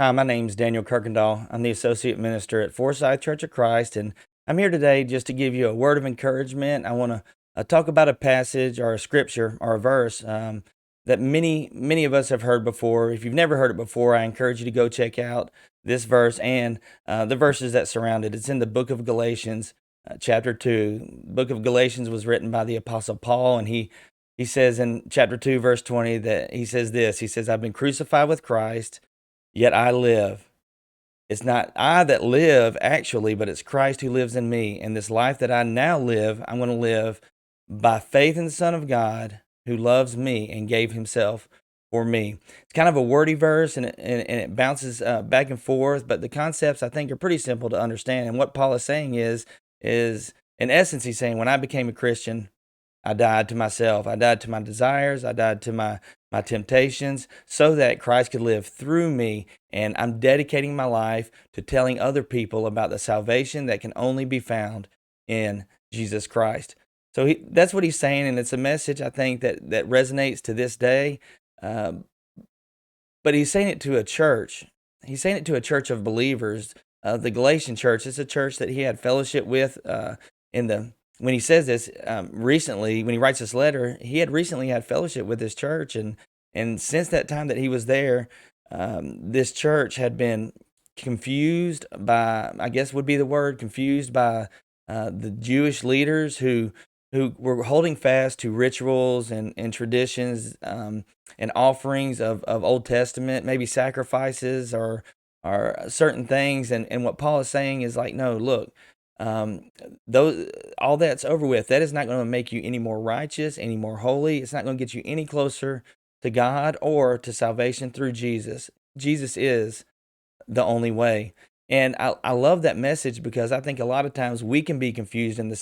Hi, my name's Daniel Kirkendall. I'm the Associate Minister at Forsyth Church of Christ, and I'm here today just to give you a word of encouragement. I want to talk about a passage or a scripture or a verse that many of us have heard before. If you've never heard it before, I encourage you to go check out this verse and the verses that surround it. It's in the book of Galatians, chapter 2. The book of Galatians was written by the Apostle Paul, and he says in chapter 2, verse 20, that he says this. He says, I've been crucified with Christ. Yet I live. It's not I that live, actually, but it's Christ who lives in me. And this life that I now live, I'm going to live by faith in the Son of God who loves me and gave himself for me. It's kind of a wordy verse and it bounces back and forth, but the concepts I think are pretty simple to understand. And what Paul is saying is in essence, he's saying, when I became a Christian, I died to myself. I died to my desires. I died to my temptations so that Christ could live through me. And I'm dedicating my life to telling other people about the salvation that can only be found in Jesus Christ. So that's what he's saying. And it's a message I think that resonates to this day. Um, but he's saying it to a church. He's saying it to a church of believers. The Galatian church is a church that he had fellowship with in the when he says this recently, when he writes this letter, he had recently had fellowship with this church, and since that time that he was there, this church had been confused by, I guess would be the word, confused by the Jewish leaders who were holding fast to rituals and traditions and offerings of Old Testament, maybe sacrifices or certain things. And what Paul is saying is like, no, look, those all that's over with. That is not going to make you any more righteous, any more holy. It's not going to get you any closer to God or to salvation through Jesus. Jesus is the only way. And I love that message because I think a lot of times we can be confused in the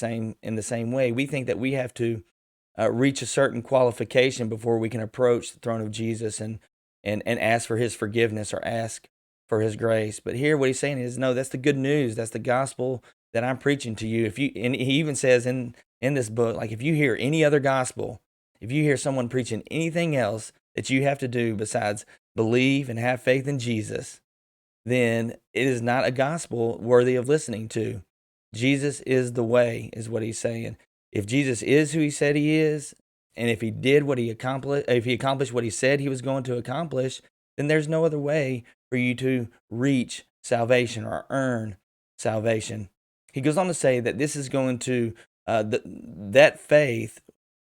same way. We think that we have to reach a certain qualification before we can approach the throne of Jesus and ask for his forgiveness or ask for his grace. But here what he's saying is, no, that's the good news. That's the gospel that I'm preaching to you. If you and he even says in this book, like, if you hear any other gospel, if you hear someone preaching anything else that you have to do besides believe and have faith in Jesus, then it is not a gospel worthy of listening to. Jesus is the way, is what he's saying. If Jesus is who he said he is, and if he did what he accomplished, if he accomplished what he said he was going to accomplish, then there's no other way for you to reach salvation or earn salvation. He goes on to say that this is going to, that faith,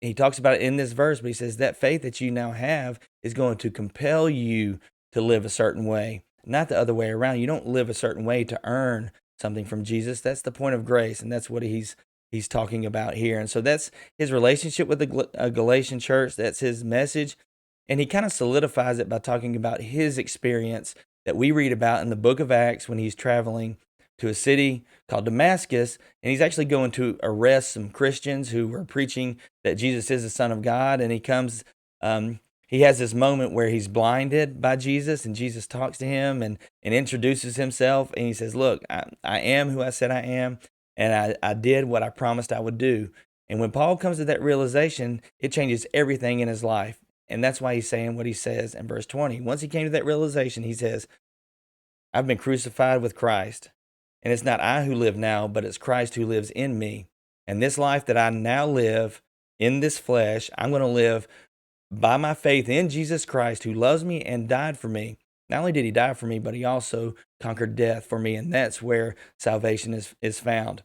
he talks about it in this verse, but he says that faith that you now have is going to compel you to live a certain way, not the other way around. You don't live a certain way to earn something from Jesus. That's the point of grace, and that's what he's talking about here. And so that's his relationship with the Galatian church. That's his message, and he kind of solidifies it by talking about his experience that we read about in the book of Acts when he's traveling to a city called Damascus, and he's actually going to arrest some Christians who were preaching that Jesus is the Son of God. And he has this moment where he's blinded by Jesus, and Jesus talks to him and introduces himself, and he says, look, I am who I said I am, and I did what I promised I would do. And when Paul comes to that realization, it changes everything in his life. And that's why he's saying what he says in verse 20. Once he came to that realization, he says, I've been crucified with Christ. And it's not I who live now, but it's Christ who lives in me. And this life that I now live in this flesh, I'm going to live by my faith in Jesus Christ, who loves me and died for me. Not only did he die for me, but he also conquered death for me. And that's where salvation is found.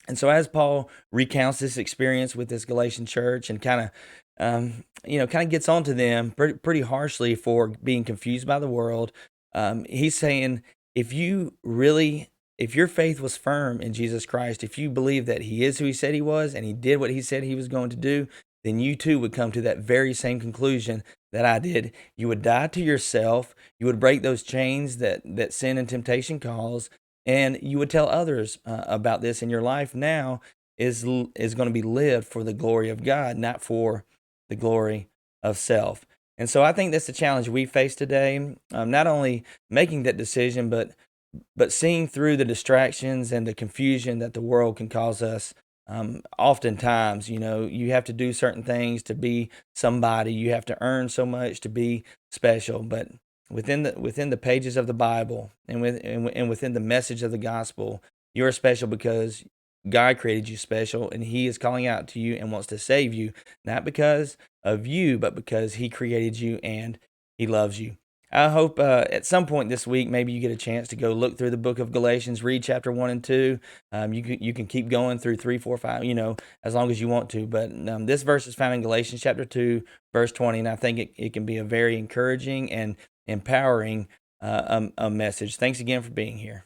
And so as Paul recounts this experience with this Galatian church and kind of gets onto them pretty harshly for being confused by the world, he's saying, if your faith was firm in Jesus Christ, if you believe that he is who he said he was and he did what he said he was going to do, then you too would come to that very same conclusion that I did. You would die to yourself. You would break those chains that sin and temptation cause, and you would tell others about this. And your life now is going to be lived for the glory of God, not for the glory of self. And so I think that's the challenge we face today. Not only making that decision, but seeing through the distractions and the confusion that the world can cause us. Oftentimes, you have to do certain things to be somebody. You have to earn so much to be special. But within the pages of the Bible and within the message of the gospel. You are special because God created you special, and He is calling out to you and wants to save you, not because of you, but because He created you and He loves you. I hope at some point this week, maybe you get a chance to go look through the book of Galatians, read chapter 1 and 2. You can keep going through 3, 4, 5, as long as you want to. But this verse is found in Galatians chapter 2, verse 20, and I think it can be a very encouraging and empowering a message. Thanks again for being here.